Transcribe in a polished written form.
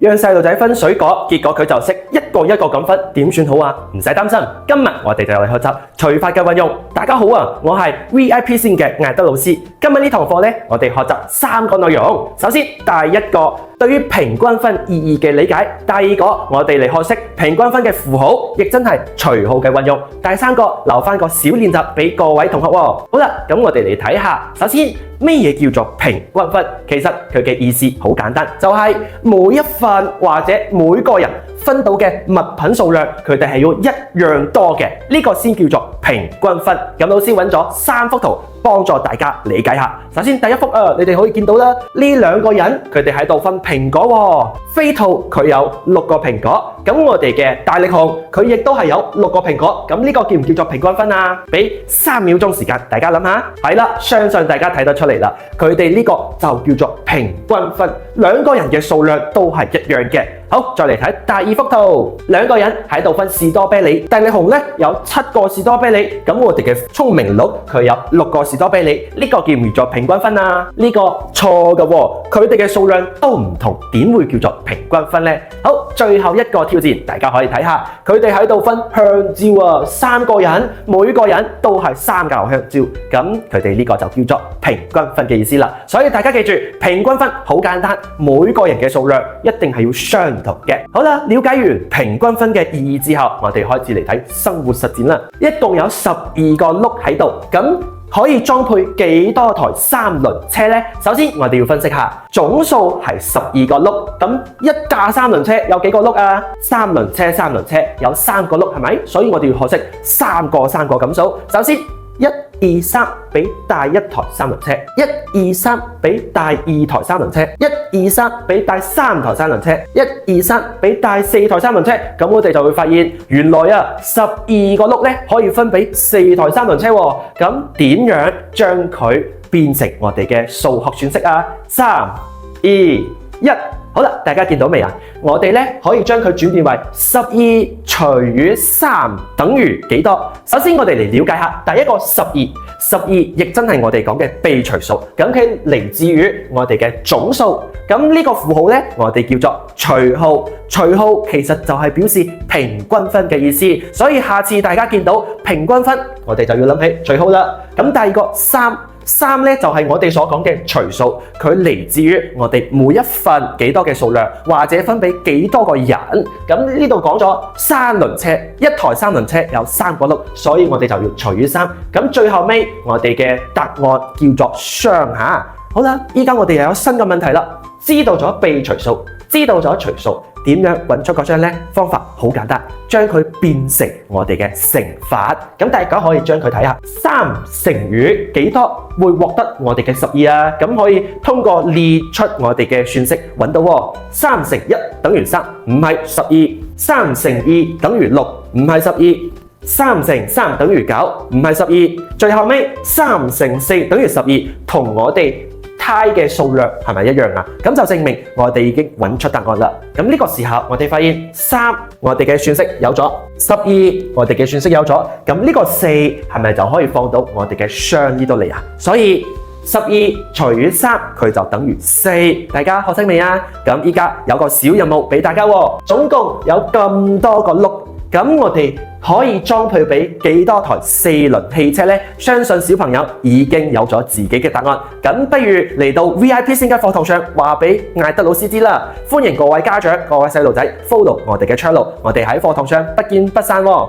讓細路仔分水果，結果佢就識一個一個咁分，點算好啊？唔使擔心，今日我哋就嚟學習除法嘅運用。大家好啊，我係 VIP 線嘅艾德老師。今日呢堂課呢，我哋學習3個內容。首先，第一個對於平均分意義嘅理解；第二個，我哋嚟學識平均分嘅符號，亦真係除號嘅運用；第三個，留返個小練習俾各位同學喎。好啦，咁我哋嚟睇下。首先，咩嘢叫做平均分？其實佢嘅意思好簡單，就係每一份或者每個人分到嘅物品數量，佢哋係要一樣多嘅，呢個先叫做平均分。咁老師揾咗3幅圖幫助大家理解下。首先第一幅你哋可以見到啦，呢兩個人佢哋喺度分蘋果喎。飛兔佢有6個蘋果，咁我哋嘅大力熊佢亦都係有6個蘋果，咁呢個叫唔叫做平均分啊？俾3秒鐘時間，大家諗下。係啦，相信大家睇得出嚟啦，佢哋呢個就叫做平均分，兩個人嘅數量都係一樣嘅。好，再嚟睇第二幅圖，兩個人喺度分士多啤梨，大力熊呢有7個士多啤梨，咁我哋嘅聰明鹿佢有6個士多啤梨，呢個叫唔叫做平均分啊？呢個錯嘅喎，佢哋嘅數量都唔同，點會叫做平均分呢？好，最後一個挑戰，大家可以睇下，佢哋喺度分香蕉啊，3個人，每個人都係3嚿香蕉，咁佢哋呢個就叫做平均分嘅意思啦。所以大家記住，平均分好簡單，每個人嘅數量一定係要相同嘅。好啦，了解完平均分嘅意義之後，我哋開始嚟睇生活實踐啦。一共有12個轆喺度，咁可以裝配幾多台3輪車呢？首先我哋要分析下，總數係12個轆，咁一架3輪車有幾個轆啊？3輪車有3個轆係咪？所以我哋要學識3個咁數。首先1、2、3俾帶1台3輪車，1、2、3俾帶2台3輪車，1、2、3俾帶3台3輪車，1、2、3俾帶4台3輪車。咁我哋就會發現，原來啊12個轆咧可以分俾4台3輪車喎。咁點樣將佢變成我哋嘅數學算式啊？3、2、1。好啦，大家見到未啊？我哋咧可以將佢轉變為12除以3等於幾多？首先我哋嚟了解下第一個12亦真係我哋講嘅被除數，咁佢嚟自於我哋嘅總數。咁呢個符號咧，我哋叫做除號。除號其實就係表示平均分嘅意思，所以下次大家見到平均分，我哋就要諗起除號啦。咁第二個3咧就係我哋所講嘅除數，佢嚟自於我哋每一份幾多嘅數量，或者分俾幾多個人。咁呢度講咗3輪車，一台3輪車有3個轆，所以我哋就要除以3。咁最後尾我哋嘅答案叫做雙下。好啦，依家我哋又有新嘅問題啦，知道咗被除數，知道咗除數，點樣揾出嗰張呢？方法好簡單，將佢變成我哋嘅乘法。咁大家可以將佢睇下，3乘以幾多會獲得我哋嘅12啊？咁可以通過列出我哋嘅算式揾到喎。3乘1等於3，唔係12；3乘2等於6，唔係12；3乘3等於9，唔係12。最後尾3乘4等於12，同我哋猜嘅數量係咪一樣啊？咁就證明我哋已經揾出答案啦。咁呢個時候我哋發現3，我哋嘅算式有咗；12，我哋嘅算式有咗。咁呢個4係咪就可以放到我哋嘅雙呢度嚟啊？所以12除以3，佢就等於4。大家學識未啊？咁依家有個小任務俾大家喎，總共有咁多個轆。咁我哋可以裝配俾幾多台4輪汽車呢？相信小朋友已經有咗自己嘅答案。咁不如嚟到 VIP 星級課堂上話俾艾德老師知啦。歡迎各位家長、各位細路仔 follow 我哋嘅 channel，我哋喺課堂上不見不散喎。